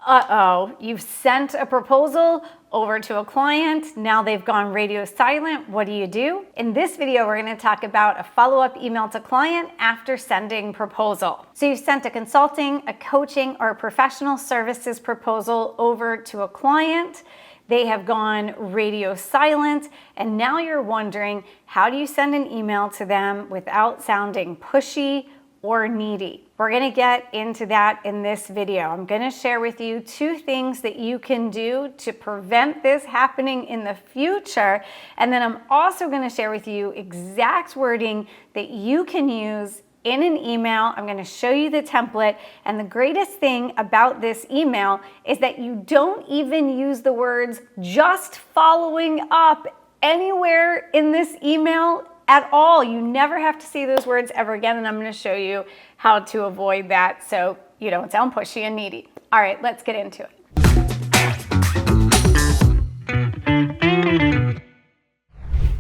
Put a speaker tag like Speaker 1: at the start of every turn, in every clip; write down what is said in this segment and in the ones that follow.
Speaker 1: uh-oh, you've sent a proposal over to a client, now they've gone radio silent, what do? In this video, we're gonna talk about a follow-up email to client after sending proposal. So you've sent a consulting, a coaching, or a professional services proposal over to a client. They have gone radio silent, and now you're wondering, how do you send an email to them without sounding pushy or needy? We're gonna get into that in this video. I'm gonna share with you 2 things that you can do to prevent this happening in the future. And then I'm also gonna share with you exact wording that you can use in an email. I'm gonna show you the template. And the greatest thing about this email is that you don't even use the words "just following up" anywhere in this email at all. You never have to see those words ever again, and I'm going to show you how to avoid that so you don't sound pushy and needy. All right, let's get into it.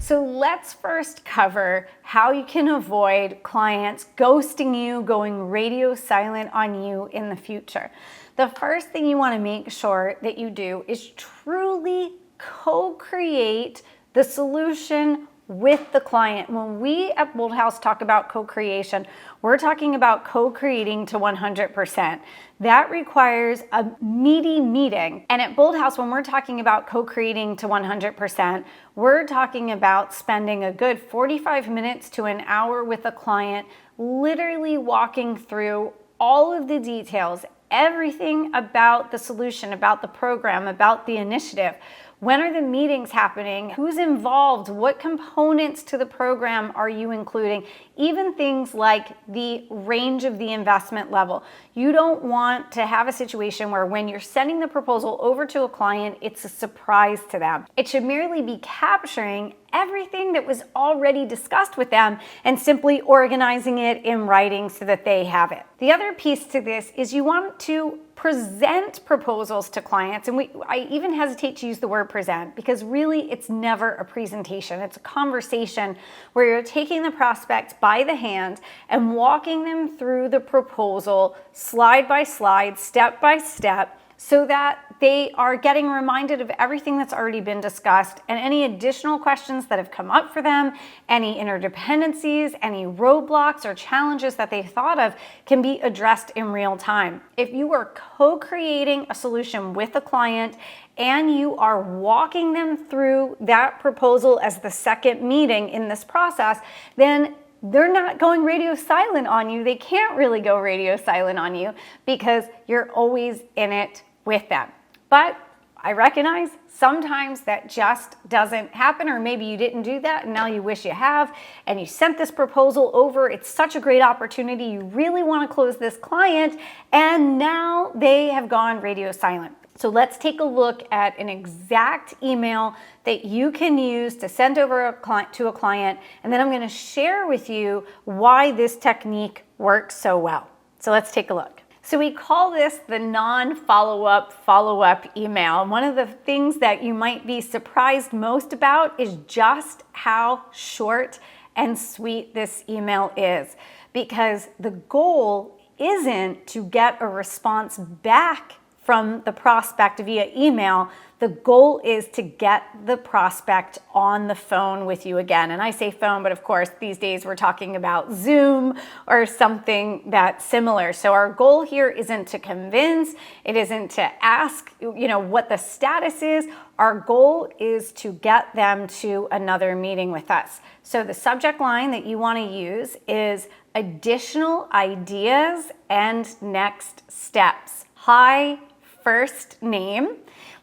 Speaker 1: So let's first cover how you can avoid clients ghosting you, going radio silent on you in the future. The first thing you want to make sure that you do is truly co-create the solution with the client. When we at Bold House talk about co-creation, we're talking about co-creating to 100%. That requires a meaty meeting. And at Bold House, when we're talking about co-creating to 100%, we're talking about spending a good 45 minutes to an hour with a client, literally walking through all of the details, everything about the solution, about the program, about the initiative. When are the meetings happening? Who's involved? What components to the program are you including? Even things like the range of the investment level. You don't want to have a situation where when you're sending the proposal over to a client, it's a surprise to them. It should merely be capturing everything that was already discussed with them and simply organizing it in writing so that they have it. The other piece to this is you want to present proposals to clients. And I even hesitate to use the word present because really it's never a presentation. It's a conversation where you're taking the prospect by the hand and walking them through the proposal slide by slide, step by step, so that they are getting reminded of everything that's already been discussed and any additional questions that have come up for them, any interdependencies, any roadblocks or challenges that they thought of can be addressed in real time. If you are co-creating a solution with a client and you are walking them through that proposal as the second meeting in this process, then they're not going radio silent on you. They can't really go radio silent on you because you're always in it with them. But I recognize sometimes that just doesn't happen, or maybe you didn't do that and now you wish you have, and you sent this proposal over. It's such a great opportunity. You really want to close this client, and now they have gone radio silent. So let's take a look at an exact email that you can use to send over to a client, and then I'm going to share with you why this technique works so well. So let's take a look. So we call this the non-follow-up follow-up email. One of the things that you might be surprised most about is just how short and sweet this email is, because the goal isn't to get a response back from the prospect via email. The goal is to get the prospect on the phone with you again. And I say phone, but of course, these days we're talking about Zoom or something that's similar. So our goal here isn't to convince, it isn't to ask, what the status is. Our goal is to get them to another meeting with us. So the subject line that you want to use is additional ideas and next steps. Hi, first name.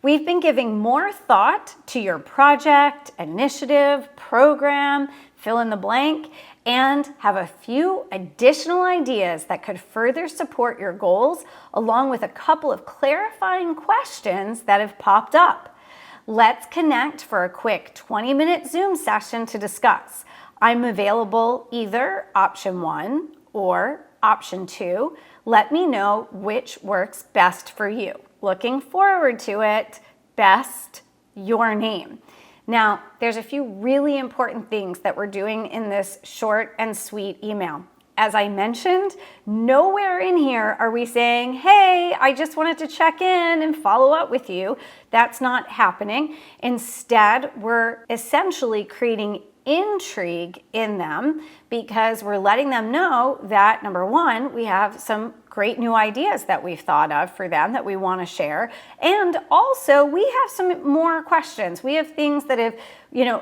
Speaker 1: We've been giving more thought to your project, initiative, program, fill in the blank, and have a few additional ideas that could further support your goals, along with a couple of clarifying questions that have popped up. Let's connect for a quick 20-minute Zoom session to discuss. I'm available either option 1 or option 2. Let me know which works best for you. Looking forward to it. Best, your name. Now, there's a few really important things that we're doing in this short and sweet email. As I mentioned, nowhere in here are we saying, hey, I just wanted to check in and follow up with you. That's not happening. Instead, we're essentially creating intrigue in them because we're letting them know that, number one, we have some great new ideas that we've thought of for them that we want to share. And also we have some more questions. We have things that have,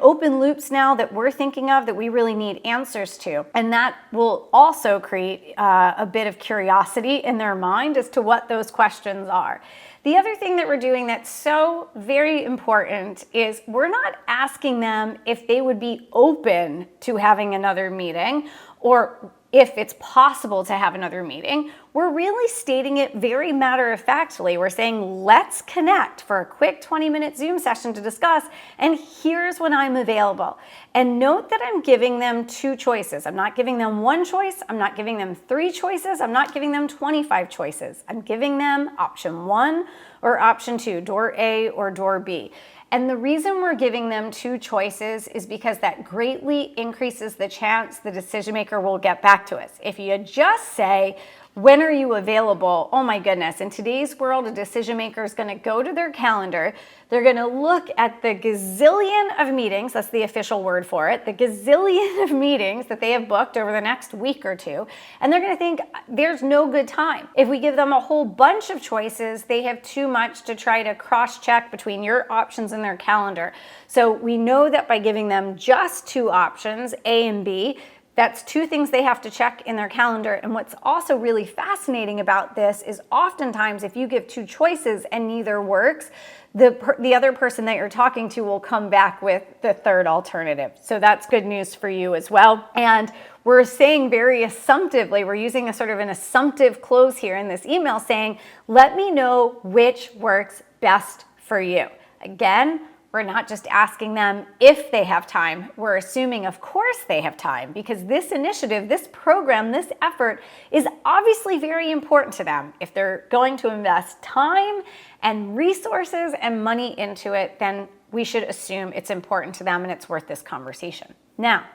Speaker 1: open loops now that we're thinking of that we really need answers to. And that will also create a bit of curiosity in their mind as to what those questions are. The other thing that we're doing that's so very important is we're not asking them if they would be open to having another meeting or if it's possible to have another meeting. We're really stating it very matter-of-factly. We're saying, let's connect for a quick 20-minute Zoom session to discuss, and here's when I'm available. And note that I'm giving them two choices. I'm not giving them one choice. I'm not giving them 3 choices. I'm not giving them 25 choices. I'm giving them option 1 or option 2, door A or door B. And the reason we're giving them 2 choices is because that greatly increases the chance the decision maker will get back to us. If you just say, when are you available? Oh my goodness, in today's world, a decision maker is going to go to their calendar. They're going to look at the gazillion of meetings, that's the official word for it, the gazillion of meetings that they have booked over the next week or 2, and they're going to think there's no good time. If we give them a whole bunch of choices, they have too much to try to cross-check between your options and their calendar. So we know that by giving them just 2 options, A and B, that's 2 things they have to check in their calendar. And what's also really fascinating about this is oftentimes if you give 2 choices and neither works, the other person that you're talking to will come back with the 3rd alternative. So that's good news for you as well. And we're saying very assumptively, we're using a sort of an assumptive close here in this email saying, let me know which works best for you. Again, we're not just asking them if they have time. We're assuming, of course, they have time because this initiative, this program, this effort is obviously very important to them. If they're going to invest time and resources and money into it, then we should assume it's important to them and it's worth this conversation. Now,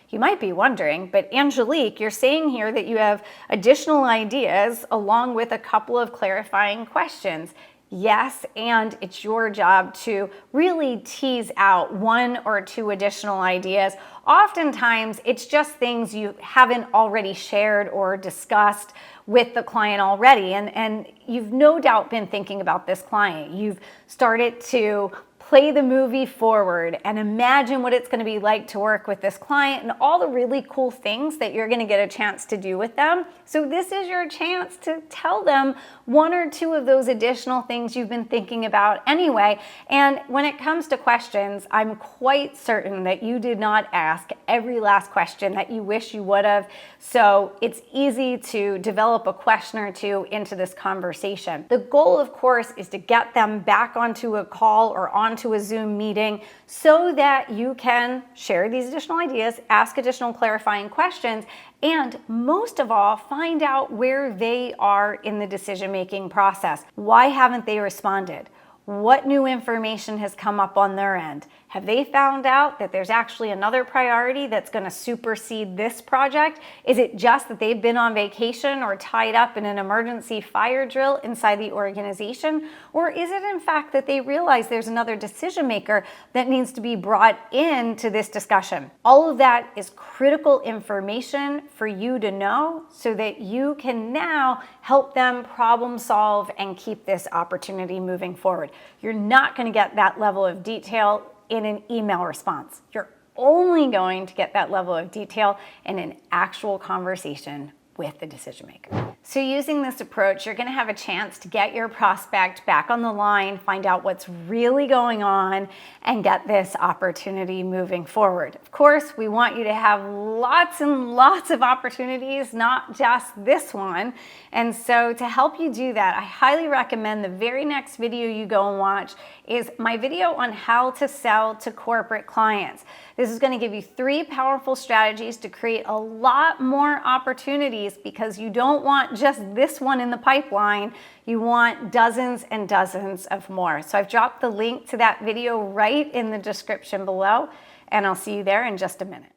Speaker 1: you might be wondering, but Angelique, you're saying here that you have additional ideas along with a couple of clarifying questions. Yes, and it's your job to really tease out 1 or 2 additional ideas. Oftentimes, it's just things you haven't already shared or discussed with the client already. And you've no doubt been thinking about this client. You've started to play the movie forward and imagine what it's going to be like to work with this client and all the really cool things that you're going to get a chance to do with them. So this is your chance to tell them 1 or 2 of those additional things you've been thinking about anyway. And when it comes to questions, I'm quite certain that you did not ask every last question that you wish you would have. So it's easy to develop a question or 2 into this conversation. The goal, of course, is to get them back onto a call or onto a Zoom meeting so that you can share these additional ideas, ask additional clarifying questions, and most of all, find out where they are in the decision-making process. Why haven't they responded? What new information has come up on their end? Have they found out that there's actually another priority that's going to supersede this project? Is it just that they've been on vacation or tied up in an emergency fire drill inside the organization? Or is it in fact that they realize there's another decision maker that needs to be brought into this discussion? All of that is critical information for you to know so that you can now help them problem solve and keep this opportunity moving forward. You're not going to get that level of detail in an email response. You're only going to get that level of detail in an actual conversation with the decision maker. So using this approach, you're going to have a chance to get your prospect back on the line, find out what's really going on, and get this opportunity moving forward. Of course, we want you to have lots and lots of opportunities, not just this one. And so to help you do that, I highly recommend the very next video you go and watch is my video on how to sell to corporate clients. This is going to give you 3 powerful strategies to create a lot more opportunities because you don't want just this one in the pipeline. You want dozens and dozens of more. So I've dropped the link to that video right in the description below, and I'll see you there in just a minute.